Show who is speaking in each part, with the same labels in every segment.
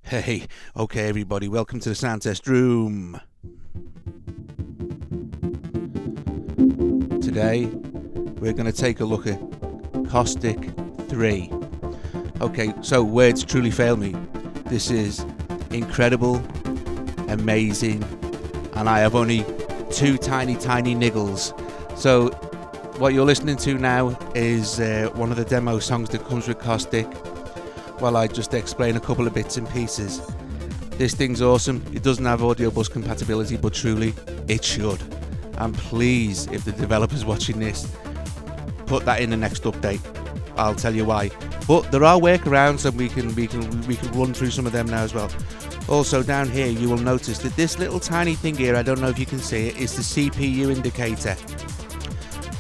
Speaker 1: Hey, okay everybody, welcome to the sound test room. Today we're going to take a look at Caustic 3. Okay, so words truly fail me. This is incredible, amazing, and I have only two tiny niggles. So what you're listening to now is one of the demo songs that comes with Caustic. While I just explain a couple of bits and pieces. This thing's awesome. It doesn't have audio bus compatibility, but truly it should. And please, if the developer's watching this, put that in the next update. I'll tell you why. But there are workarounds, and we can run through some of them now as well. Also down here you will notice that this little tiny thing here, I don't know if you can see it, is the CPU indicator.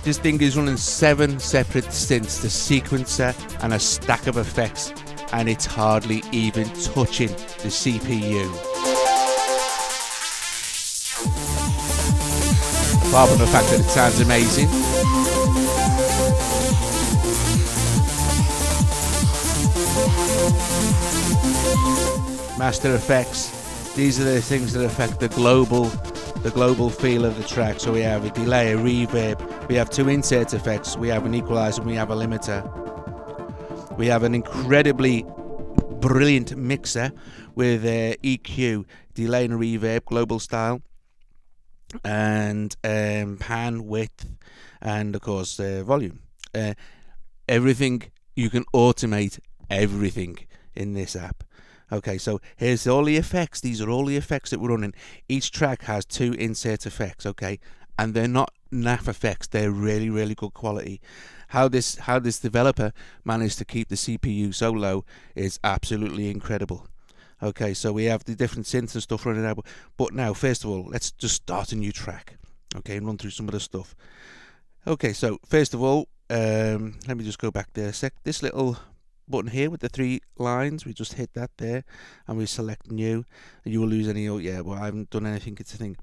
Speaker 1: This thing is running 7 separate synths, the sequencer and a stack of effects, and it's hardly even touching the CPU. Apart from the fact that it sounds amazing. Master effects, these are the things that affect the global feel of the track. So we have a delay, a reverb, we have 2 insert effects, we have an equalizer, and we have a limiter. We have an incredibly brilliant mixer with EQ, delay and reverb, global style, and pan, width, and of course volume. Everything, you can automate everything in this app. Okay, so here's all the effects. These are all the effects that we're running. Each track has 2 insert effects, okay, and they're not naff effects. They're really good quality. How this developer managed to keep the CPU so low is absolutely incredible. Okay, so we have the different synths and stuff running out. But now, first of all, let's just start a new track. Okay, and run through some of the stuff. Okay, so first of all, let me just go back there a sec. This little button here with the 3 lines, we just hit that there, and we select new. And you will lose any. Oh yeah, well I haven't done anything. It's a thing.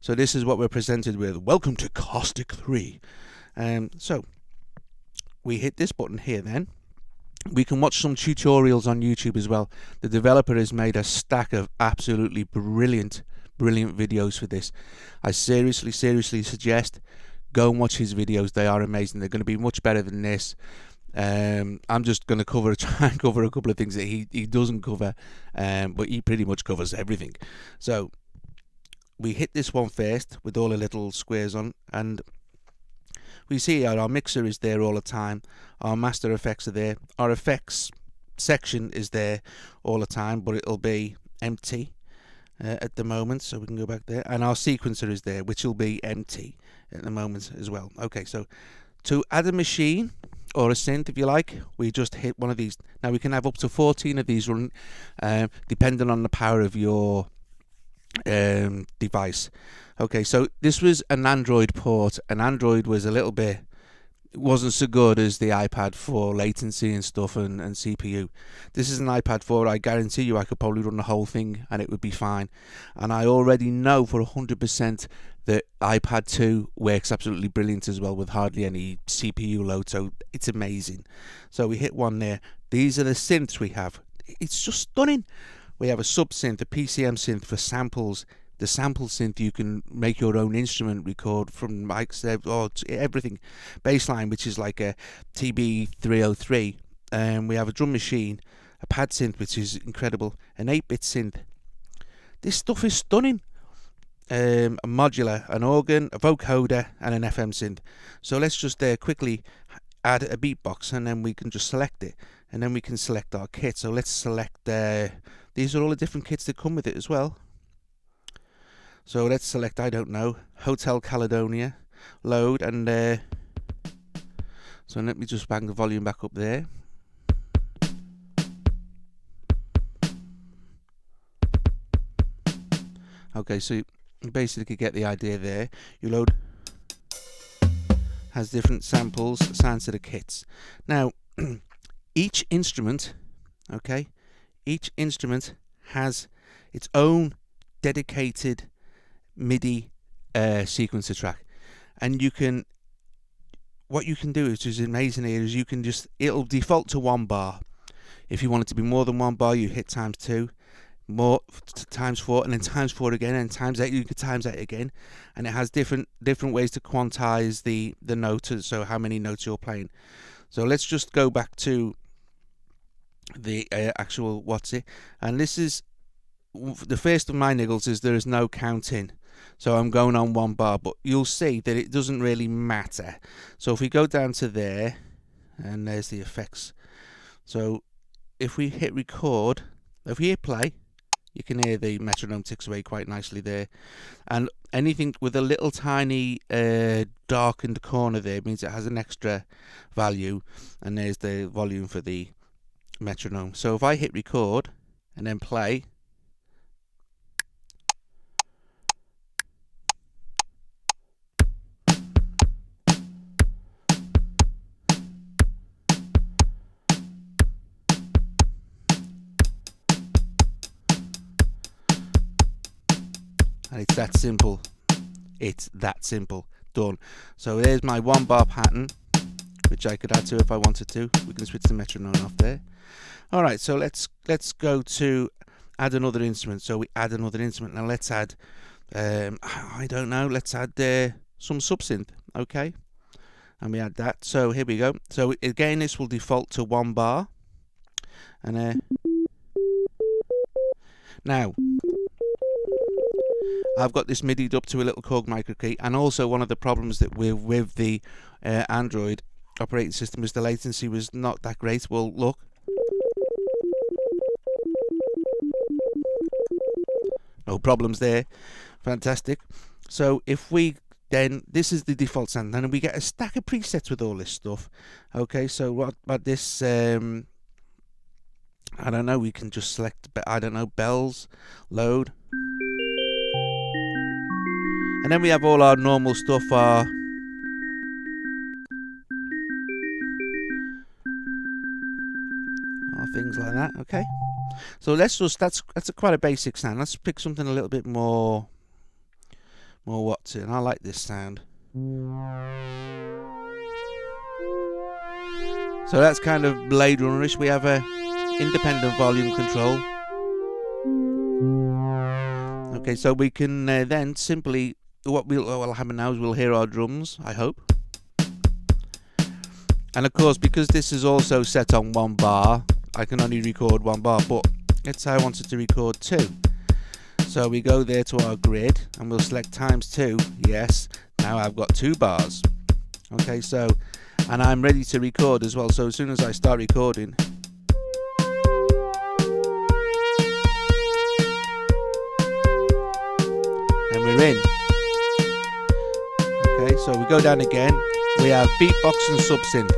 Speaker 1: So this is what we're presented with. Welcome to Caustic 3. So we hit this button here, then we can watch some tutorials on YouTube as well. The developer has made a stack of absolutely brilliant videos for this. I seriously suggest go and watch his videos. They are amazing. They're going to be much better than this. I'm just going to try and cover a couple of things that he doesn't cover, but he pretty much covers everything. So we hit this one first with all the little squares on, and we see our mixer is there all the time, our master effects are there, our effects section is there all the time, but it'll be empty at the moment, so we can go back there, and our sequencer is there, which will be empty at the moment as well. Okay, so to add a machine or a synth, if you like, we just hit one of these. Now we can have up to 14 of these running, depending on the power of your device. Okay, so this was an Android port, and Android was wasn't so good as the iPad for latency and stuff and CPU. This is an iPad 4. I guarantee you I could probably run the whole thing and it would be fine. And I already know for 100% that iPad 2 works absolutely brilliant as well, with hardly any CPU load, so it's amazing. So we hit one there. These are the synths we have. It's just stunning. We have a sub synth, a PCM synth for samples. The sample synth, you can make your own instrument, record from mics, or everything. Bassline, which is like a TB303. We have a drum machine, a pad synth, which is incredible, an 8-bit synth. This stuff is stunning. A modular, an organ, a vocoder, and an FM synth. So let's just quickly add a beatbox, and then we can just select it, and then we can select our kit. So let's select these are all the different kits that come with it as well. So let's select, I don't know, Hotel Caledonia, load, and so let me just bang the volume back up there. Okay, so you basically get the idea there. You load, has different samples, sounds to the kits. Now, each instrument, okay, each instrument has its own dedicated MIDI sequencer track, and what you can do, which is amazing here, is you can it'll default to 1 bar. If you want it to be more than 1 bar, you hit ×2. more times 4, and then times 4 again, and times 8. You can times 8 again, and it has different ways to quantize the note, so how many notes you're playing. So let's just go back to the actual what's it, and this is the first of my niggles is there is no counting, so I'm going on 1 bar, but you'll see that it doesn't really matter. So if we go down to there, and there's the effects. So if we hit record, if we hit play, you can hear the metronome ticks away quite nicely there, and anything with a little tiny darkened corner there means it has an extra value, and there's the volume for the metronome. So if I hit record and then play, and it's that simple. It's that simple. Done. So there's my 1 bar pattern, which I could add to if I wanted to. We can switch the metronome off there. Alright, so let's go to add another instrument. So we add another instrument. Now let's add, I don't know, let's add some subsynth, okay? And we add that. So here we go. So again, this will default to 1 bar. And now, I've got this MIDI'd up to a little Korg micro key, and also one of the problems that we're with the Android operating system is the latency was not that great. Well, look. No problems there. Fantastic. So if we then, this is the default sound, and then we get a stack of presets with all this stuff. Okay, so what about this? I don't know, we can just select, I don't know, bells, load. And then we have all our normal stuff, our things like that, okay? So let's just, that's quite a basic sound. Let's pick something a little bit more what's it, and I like this sound. So that's kind of Blade Runner-ish. We have a independent volume control. Okay, so we can then simply, what will happen now is we'll hear our drums, I hope. And of course, because this is also set on 1 bar, I can only record 1 bar, but let's say I wanted to record 2. So we go there to our grid, and we'll select times 2, yes, now I've got 2 bars. Okay, so, and I'm ready to record as well, so as soon as I start recording, and we're in. Okay, so we go down again, we have beatbox and subsynth.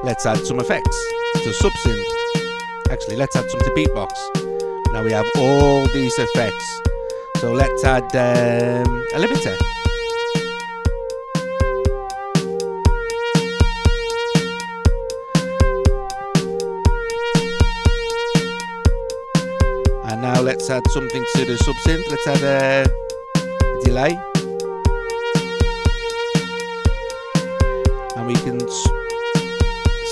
Speaker 1: Let's add some effects to subsynth. Actually, let's add some to beatbox. Now we have all these effects. So let's add a limiter. And now let's add something to the subsynth. Let's add a delay. And we can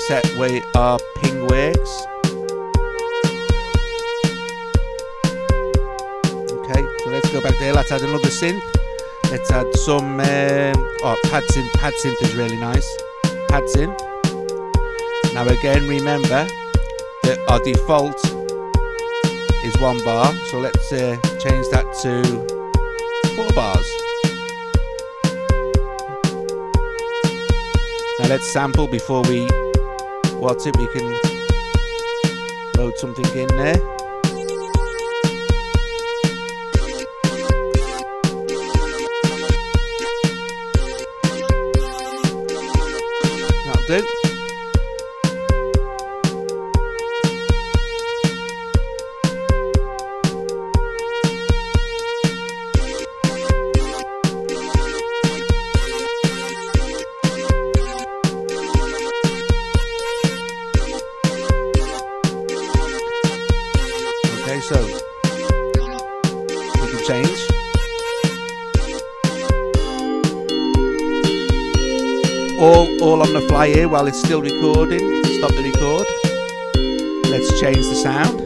Speaker 1: set where our ping works. Okay, so let's go back there. Let's add another synth. Let's add some pad synth. Pad synth is really nice. Pad synth. Now again, remember that our default is 1 bar, so let's change that to 4 bars. Now let's sample before we what's it, we can load something in there. That'll do. So we can change. All on the fly here while it's still recording. Stop the record. Let's change the sound.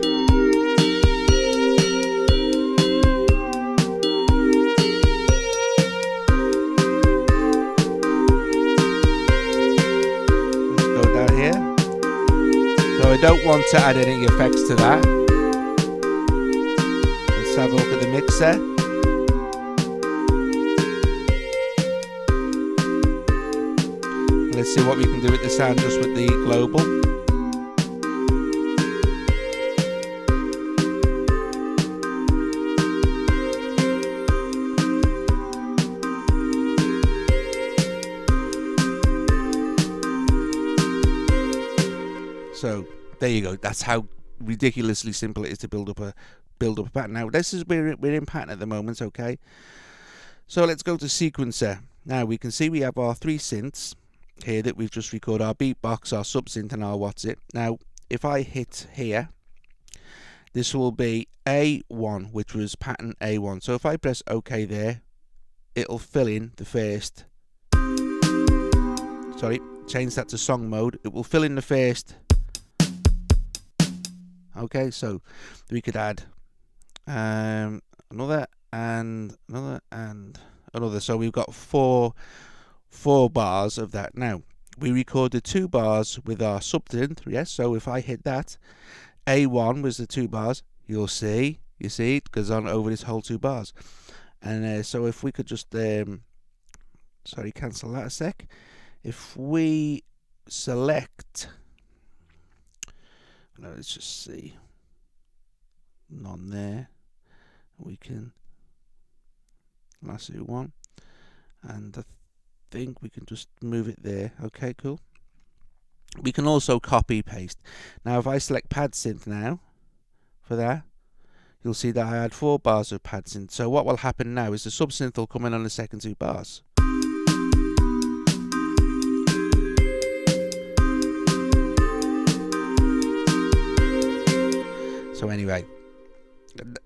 Speaker 1: So I don't want to add any effects to that. Let's have a look at the mixer. Let's see what we can do with the sound just with the global. So there you go. That's how ridiculously simple it is to build up a pattern. Now this is we're in pattern at the moment, okay? So let's go to sequencer. Now we can see we have our 3 synths here that we've just recorded, our beatbox, our subsynth, and our what's it. Now if I hit here, this will be A1, which was pattern A1. So if I press OK there, it'll fill in the first. Sorry, change that to song mode. It will fill in the first. Okay, so we could add another and another and another. So we've got four bars of that. Now we recorded 2 bars with our subsynth. Yes, so if I hit that, A1 was the 2 bars. You see it goes on over this whole 2 bars. And so if we could just sorry, cancel that a sec. If we select, let's just see, none there, we can lasso 1, and I think we can just move it there. Okay, cool. We can also copy paste. Now if I select pad synth now for that, you'll see that I had 4 bars of pad synth. So what will happen now is the subsynth will come in on the second 2 bars. So anyway,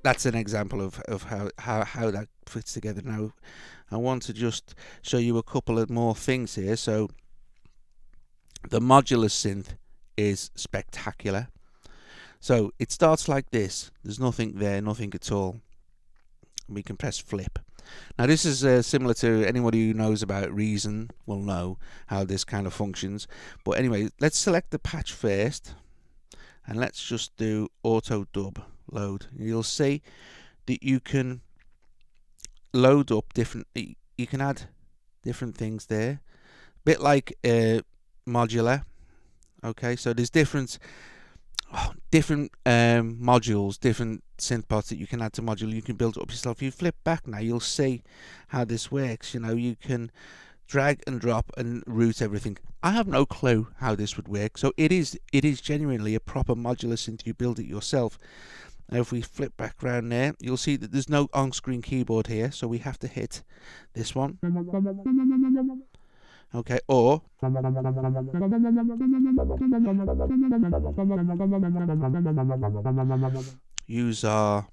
Speaker 1: that's an example of how that fits together. Now I want to just show you a couple of more things here. So the modular synth is spectacular. So it starts like this. There's nothing there, nothing at all. We can press flip. Now this is similar to anybody who knows about Reason will know how this kind of functions. But anyway, let's select the patch first. And let's just do auto dub load. You'll see that you can load up different, you can add different things there, a bit like modular. Okay, so there's different modules, different synth parts that you can add to module. You can build it up yourself. You flip back now, you'll see how this works. You know, you can drag and drop and route everything. I have no clue how this would work. So it is genuinely a proper modular synth. You build it yourself. Now if we flip back around there, you'll see that there's no on-screen keyboard here, so we have to hit this one. Okay, or use our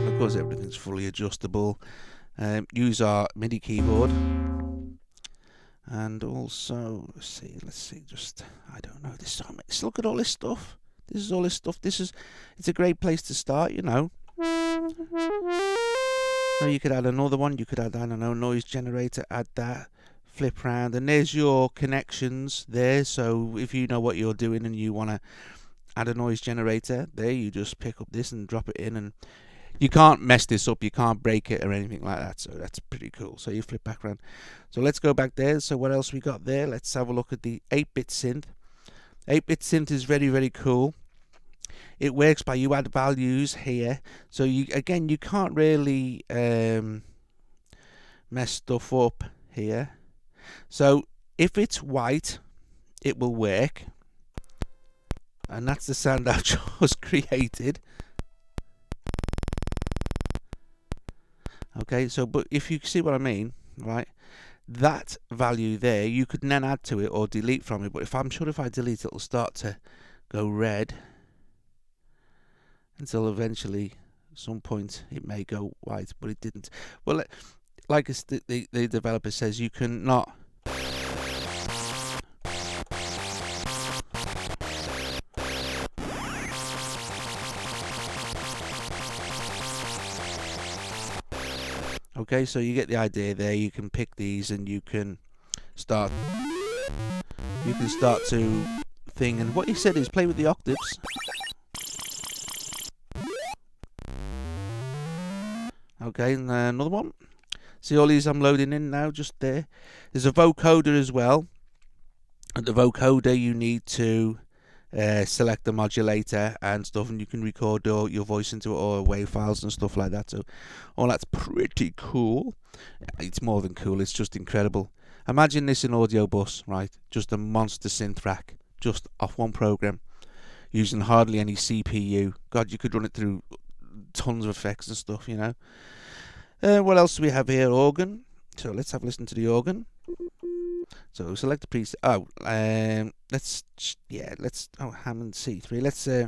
Speaker 1: of course everything's fully adjustable. Use our MIDI keyboard, and also let's see, just I don't know, this time let's look at all this stuff. This is all this stuff. It's a great place to start, you know. Now you could add another one. You could add, I don't know, noise generator. Add that. Flip round, and there's your connections there. So if you know what you're doing and you want to add a noise generator, there you just pick up this and drop it in, and you can't mess this up. You can't break it or anything like that. So that's pretty cool. So you flip back around. So let's go back there. So what else we got there? Let's have a look at the 8-bit synth. 8-bit synth is very, very cool. It works by you add values here. So you can't really mess stuff up here. So if it's white, it will work. And that's the sound I've just created. Okay, so but if you see what I mean, right? That value there, you could then add to it or delete from it. But if I delete it, it'll start to go red until eventually, at some point, it may go white. But it didn't. Well, like the developer says, you can not. Okay, so you get the idea there. You can pick these and you can start to thing. And what he said is play with the octaves. Okay, and another one. See all these I'm loading in now, just there. There's a vocoder as well. At the vocoder, you need to select the modulator and stuff, and you can record your voice into it, or WAV files and stuff like that. So all that's pretty cool. It's more than cool, it's just incredible. Imagine this in Audio Bus, right? Just a monster synth rack, just off one program, using hardly any CPU. God, you could run it through tons of effects and stuff, you know. What else do we have here? Organ. So let's have a listen to the organ. So select the preset. Let's Hammond C3. Let's okay.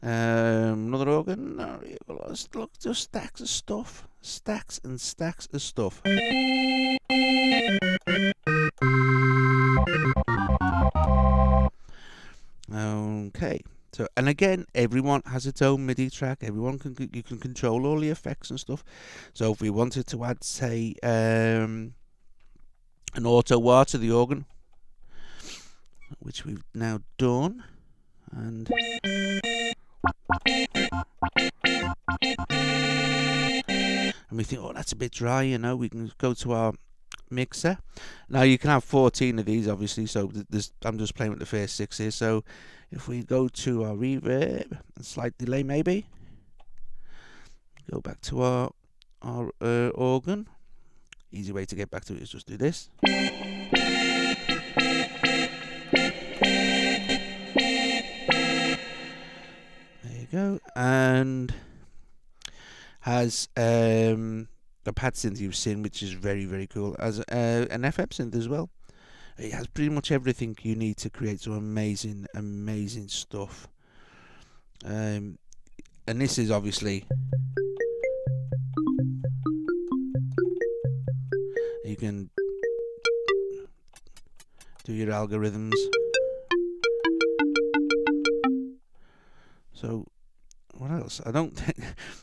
Speaker 1: Another organ. Let's look, just stacks of stuff. Stacks and stacks of stuff. Okay. So, and again, everyone has its own MIDI track. Everyone you can control all the effects and stuff. So if we wanted to add, say, an auto wah to the organ, which we've now done, and we think, oh, that's a bit dry, you know, we can go to our mixer. Now you can have 14 of these, obviously, so I'm just playing with the first 6 here. So if we go to our reverb and slight delay, maybe go back to our organ. Easy way to get back to it is just do this. Go, and has a pad synth you've seen, which is very, very cool, as an FM synth as well. It has pretty much everything you need to create some amazing stuff. And this is obviously, you can do your algorithms. So what else? I don't think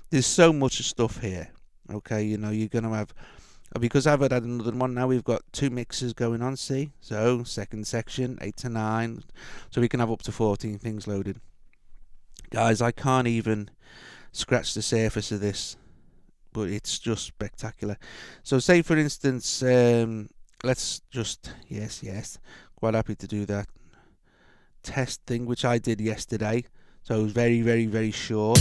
Speaker 1: there's so much stuff here. Okay, you know, you're gonna have, because I've added another one now, we've got 2 mixers going on, see? So second section, 8 to 9, so we can have up to 14 things loaded. Guys, I can't even scratch the surface of this, but it's just spectacular. So say for instance, let's just, yes, quite happy to do that test thing, which I did yesterday. So it was very, very, very short.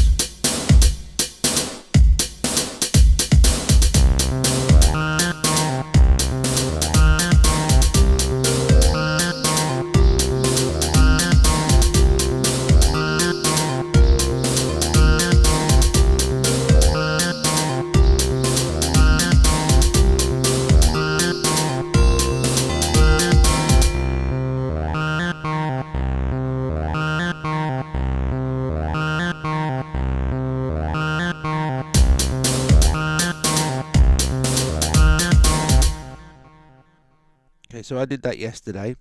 Speaker 1: So I did that yesterday.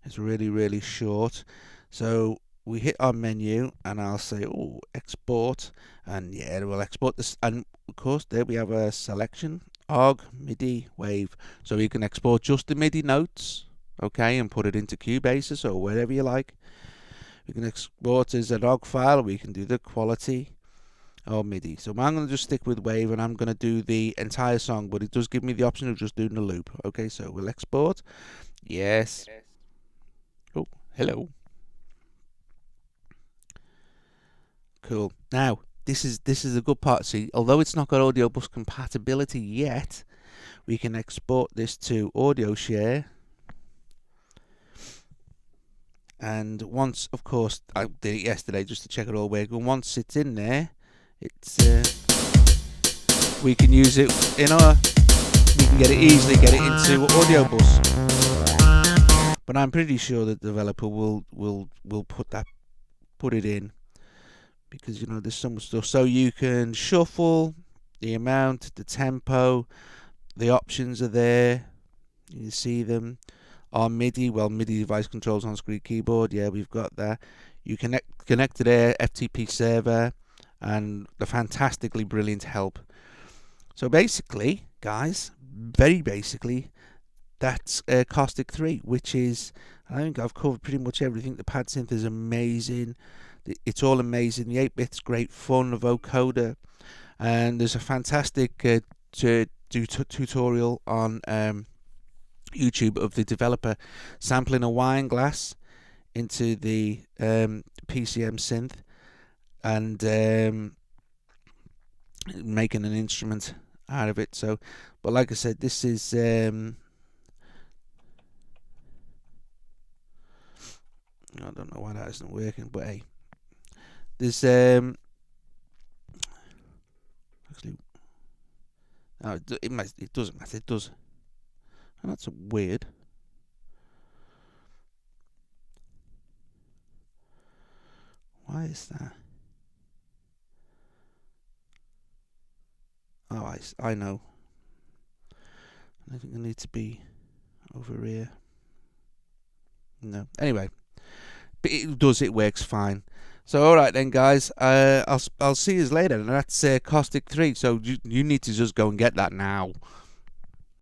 Speaker 1: It's really, really short. So we hit our menu and I'll say, oh, export, and yeah, we'll export this. And of course, there we have a selection, OGG, MIDI, WAV. So you can export just the MIDI notes, okay, and put it into Cubase or wherever you like. We can export as an OGG file, or we can do the quality or MIDI. So I'm going to just stick with WAV, and I'm going to do the entire song, but it does give me the option of just doing the loop. Okay, so we'll export. Yes. Oh, hello. Cool. Now, this is a good part. See, although it's not got Audio Bus compatibility yet, we can export this to Audio Share. And once, of course, I did it yesterday just to check it all working. Once it's in there, it's we can use it in we can easily get it into Audio Bus. But I'm pretty sure that the developer will put it in because you know there's so much stuff. So you can shuffle the amount, the tempo, the options are there. You see them. Our MIDI, well, MIDI device controls on screen keyboard. Yeah, we've got that. You connect to their FTP server, and the fantastically brilliant help. So basically, guys, very basically, that's Caustic 3, which is, I think I've covered pretty much everything. The pad synth is amazing. It's all amazing. The 8-bit's great fun, the vocoder, and there's a fantastic tutorial on YouTube of the developer sampling a wine glass into the PCM synth and making an instrument out of it. So, but like I said, this is I don't know why that isn't working, but hey, there's actually, oh, it doesn't matter. It does. And that's weird. Why is that? Oh, I know. I think I need to be over here. No. Anyway, but it does. It works fine. So all right then, guys. I'll see you later. And that's Caustic 3. So you need to just go and get that now.